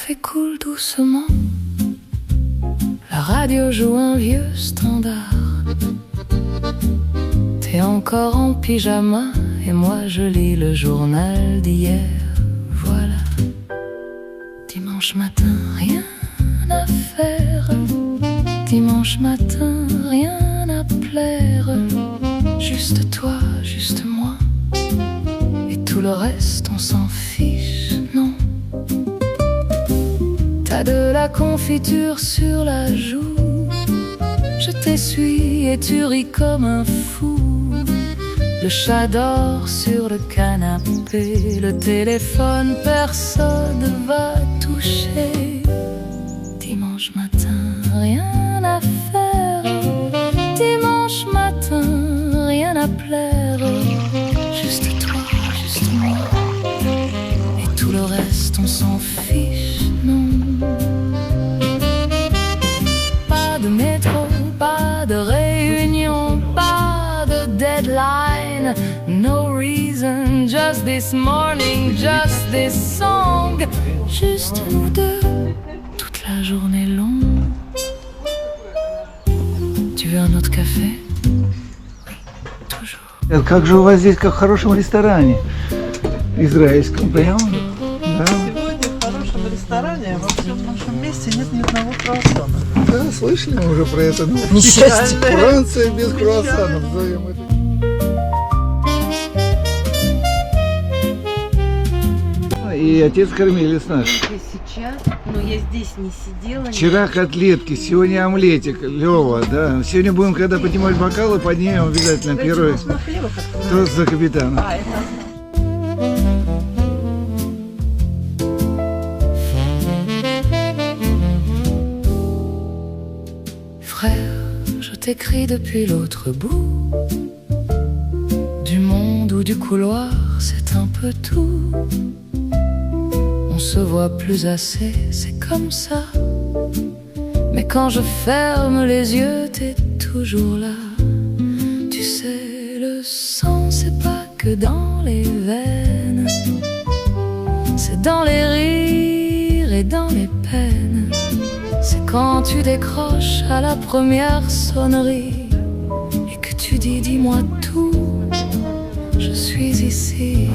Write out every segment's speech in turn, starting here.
café coule doucement. La radio joue un vieux standard. T'es encore en pyjama et moi je lis le journal d'hier. Voilà. Dimanche matin, rien à faire. Dimanche matin, rien à plaire. Juste toi, juste moi. Et tout le reste, on s'en fiche, non. T'as de la confiture sur la joue. Je t'essuie et tu ris comme un fou. Le chat dort sur le canapé. Le téléphone, personne ne va toucher. Dimanche matin, rien à faire. Dimanche matin, rien à plaire. Juste toi, juste moi. Et tout le reste, on s'en fiche, non. Pas de métro, pas de réunion, pas de deadline. No reason, just this morning, just this song. Juste nous deux, toute la journée longue. Tu veux un autre café? Oui, toujours. Как же у вас здесь, как в хорошем ресторане израильском, прямо? Да. Сегодня в хорошем ресторане во всем нашем месте нет ни одного круассана. Да, слышали мы уже про это. Несчастье. Франция без круассанов, назовем это. И отец кормилец наш. Сейчас, но я здесь не сидела. Вчера котлетки, сегодня омлетик, Лёва, да. Сегодня будем, когда поднимать бокалы, поднимем обязательно первый тост за капитана. А, это... Frère, je t'écris depuis l'autre bout du monde ou du couloir, c'est un peu tout. On se voit plus assez, c'est comme ça. Mais quand je ferme les yeux, t'es toujours là. Tu sais, le sang, c'est pas que dans les veines. C'est dans les rires et dans les peines. C'est quand tu décroches à la première sonnerie et que tu dis, dis-moi tout, je suis ici.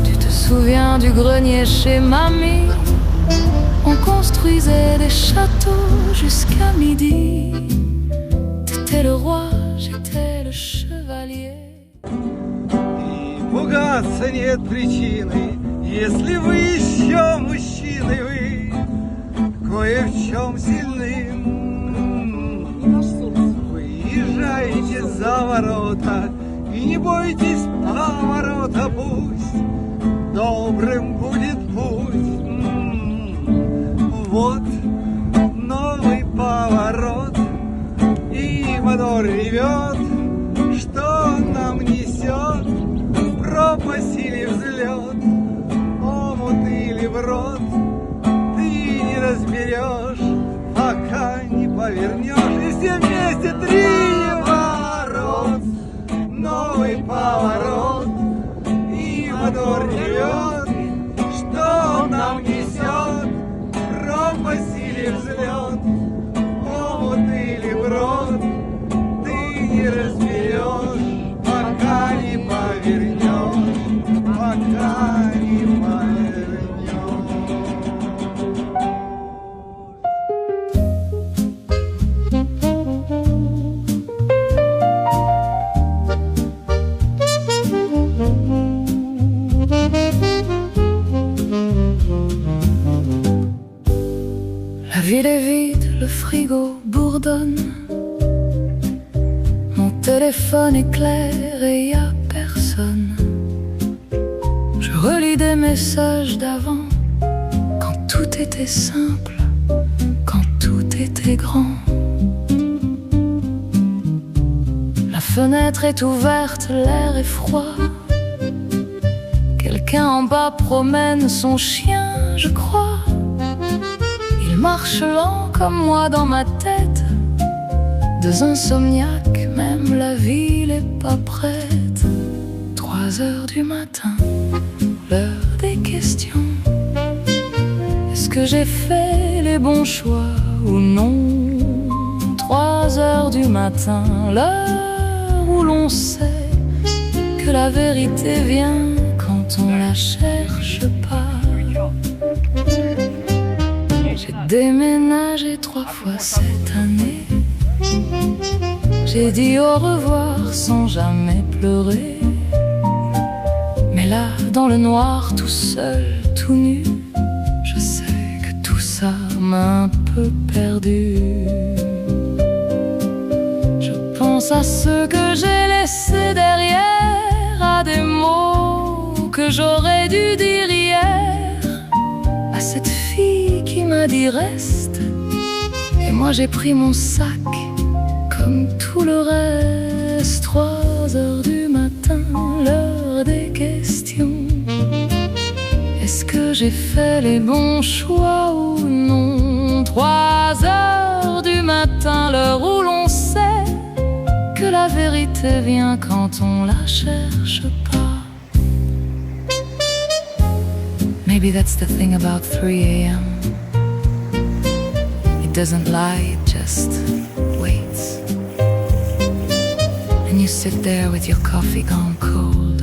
Tu te souviens du grenier chez mamie? On construisait des châteaux jusqu'à midi. T'étais le roi, j'étais le chevalier. И пугаться нет причины, если вы еще мужчины, вы кое в чем сильны. Выезжаете за ворота и не бойтесь поворота, пусть добрым будет путь. Вот новый поворот, и мотор ревет, что нам несет, пропасть или взлет, омут или брод, ты не разберешь, пока не повернешь, и все вместе три ворот, новый поворот, и мотор ревет, что нам несет, пропасть или взлет, омут или брод, ты не разберешь, пока не повернешь, пока не повернешь. La ville est vide, le frigo bourdonne. Mon téléphone éclaire et y a personne. Je relis des messages d'avant, quand tout était simple, quand tout était grand. La fenêtre est ouverte, l'air est froid. Quelqu'un en bas promène son chien, je crois. Il marche lent comme moi dans ma tête. Deux insomniaques, même la ville est pas prête. 3 heures du matin, l'heure des questions. que j'ai fait les bons choix ou non? 3 heures du matin, l'heure où l'on sait que la vérité vient quand on la cherche pas. J'ai déménagé 3 fois cette année. J'ai dit au revoir sans jamais pleurer. Mais là, dans le noir, tout seul, tout nu, je sais que tout ça m'a un peu perdu. Je pense à ceux que j'ai laissés derrière, à des mots que j'aurais dû dire hier, à cette fille qui m'a dit reste. Et moi j'ai pris mon sac comme tout le reste. 3 heures du matin, l'heure des questions. Est-ce que j'ai fait les bons choix ou non? 3 heures du matin, l'heure où l'on sait que la vérité vient quand on la cherche pas. Maybe that's the thing about 3 a.m. It doesn't lie, it just waits. And you sit there with your coffee gone cold,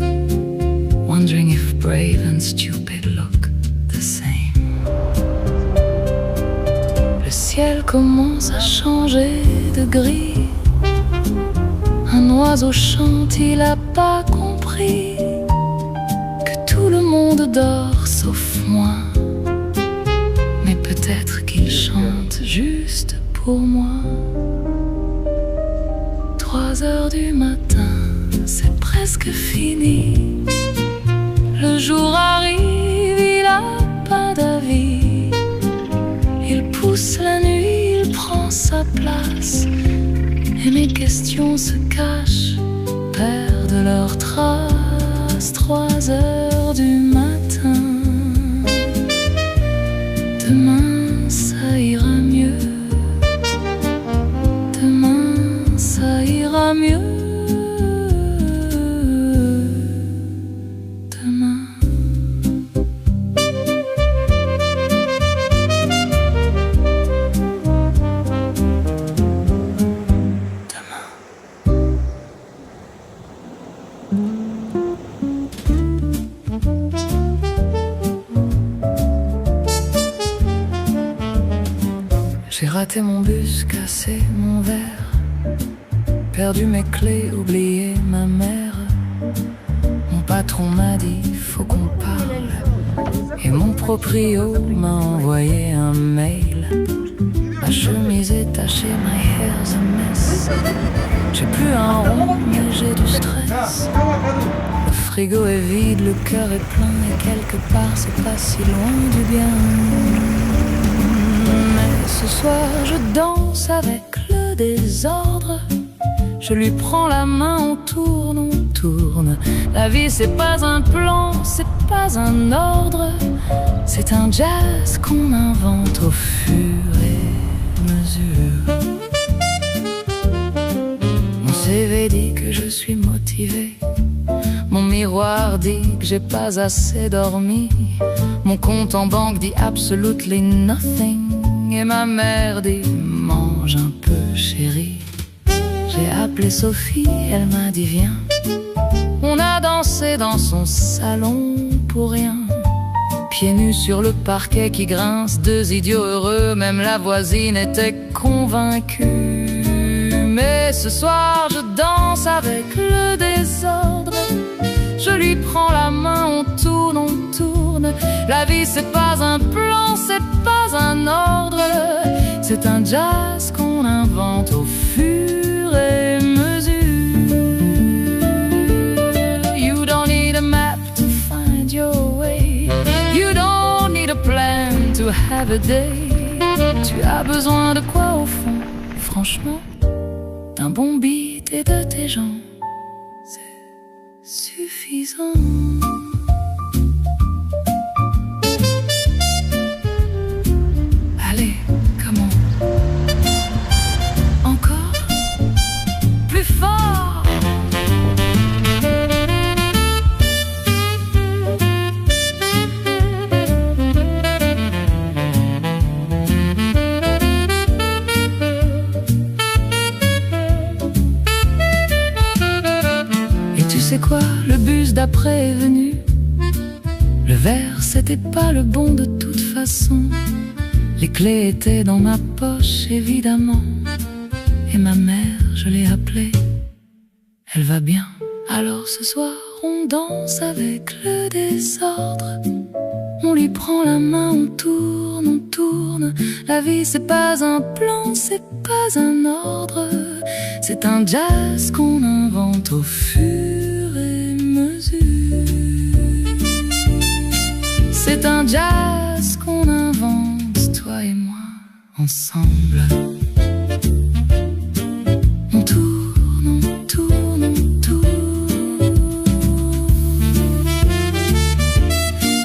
wondering if brave and stupid look the same. Le ciel commence à changer de gris. Un oiseau chante, il a pas compris que tout le monde dort sauf moi. Mais peut-être qu'il chante juste pour moi. 3 heures du matin, c'est presque fini. Le jour arrive, il a pas d'avis. Il pousse la nuit, il prend sa place. Et mes questions se cachent, perdent leurs traces. 3 heures du matin. Demain ça ira mieux. Demain ça ira mieux. J'ai raté mon bus, cassé mon verre, perdu mes clés, oublié ma mère. Mon patron m'a dit faut qu'on parle, et mon proprio m'a envoyé un mail. Ma chemise est tachée, my hair's a mess. J'ai plus un rond, mais j'ai du stress. Le frigo est vide, le cœur est plein, et quelque part c'est pas si loin du bien. Ce soir je danse avec le désordre. Je lui prends la main, on tourne. La vie c'est pas un plan, c'est pas un ordre. C'est un jazz qu'on invente au fur et à mesure. Mon CV dit que je suis motivé. Mon miroir dit que j'ai pas assez dormi. Mon compte en banque dit absolutely nothing. Et ma mère dit mange un peu chérie. J'ai appelé Sophie, elle m'a dit viens. On a dansé dans son salon pour rien. Pieds nus sur le parquet qui grince, 2 idiots heureux, même la voisine était convaincue. Mais ce soir je danse avec le désordre. Je lui prends la main, on tourne. La vie c'est pas un plan, c'est pas un ordre. C'est un jazz qu'on invente au fur et à mesure. You don't need a map to find your way. You don't need a plan to have a day. Tu as besoin de quoi au fond? Franchement, d'un bon beat et de tes gens, c'est suffisant. Allez, comment? Encore? Plus fort! prévenu. Le verre, c'était pas le bon de toute façon. Les clés étaient dans ma poche, évidemment. Et ma mère, je l'ai appelée. Elle va bien. Alors ce soir, on danse avec le désordre. On lui prend la main, on tourne, on tourne. La vie, c'est pas un plan, c'est pas un ordre. C'est un jazz qu'on invente au fur et mesure. C'est un jazz qu'on invente, toi et moi, ensemble. On tourne, on tourne, on tourne.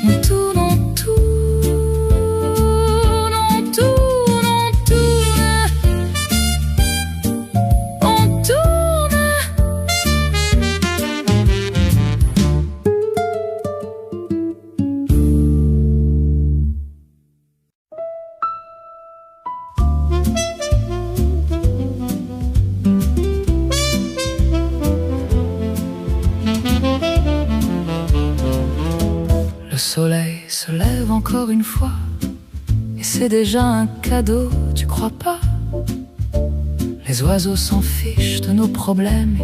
On tourne, on tourne, on tourne, on tourne. On tourne. Le soleil se lève encore une fois, et c'est déjà un cadeau, tu crois pas? Les oiseaux s'en fichent de nos problèmes,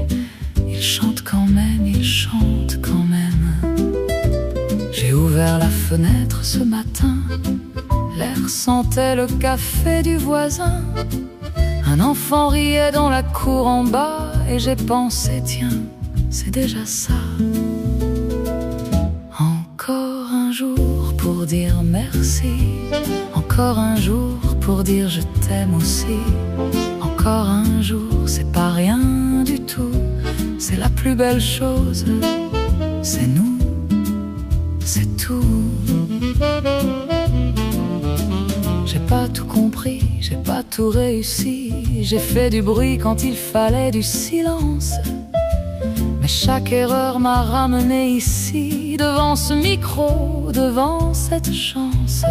et ils chantent quand même, ils chantent quand même. J'ai ouvert la fenêtre ce matin, l'air sentait le café du voisin. Un enfant riait dans la cour en bas, et j'ai pensé, tiens, c'est déjà ça. Encore un jour pour dire merci. Encore un jour pour dire je t'aime aussi. Encore un jour, c'est pas rien du tout. C'est la plus belle chose. C'est nous, c'est tout. J'ai pas tout compris, j'ai pas tout réussi. J'ai fait du bruit quand il fallait du silence. Mais chaque erreur m'a ramené ici, devant ce micro, devant cette chance.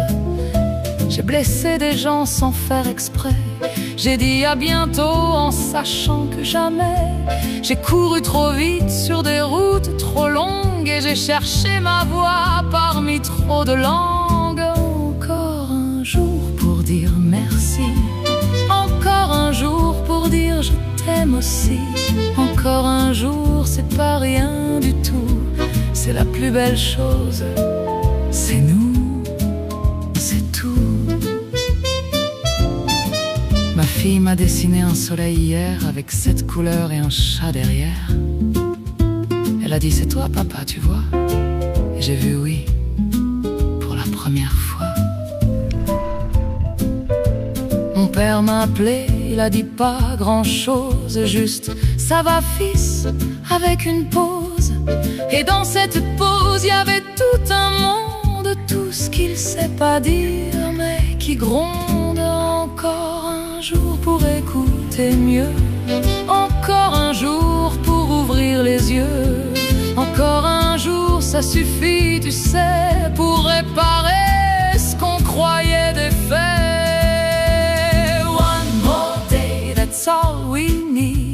J'ai blessé des gens sans faire exprès. J'ai dit à bientôt en sachant que jamais. J'ai couru trop vite sur des routes trop longues, et j'ai cherché ma voix parmi trop de langues. Encore un jour pour dire merci. Encore un jour pour dire je t'aime aussi. Encore un jour, c'est pas rien du tout. C'est la plus belle chose. C'est nous, c'est tout. Ma fille m'a dessiné un soleil hier avec 7 couleurs et un chat derrière. Elle a dit c'est toi papa, tu vois? Et j'ai vu oui, pour la première fois. Mon père m'a appelé, il a dit pas grand chose, juste ça va fils, avec une pause. Et dans cette pause, il y avait tout un monde, tout ce qu'il sait pas dire, mais qui gronde. Encore un jour pour écouter mieux. Encore un jour pour ouvrir les yeux. Encore un jour, ça suffit, tu sais, pour réparer ce qu'on croyait défait. One more day, that's all we need.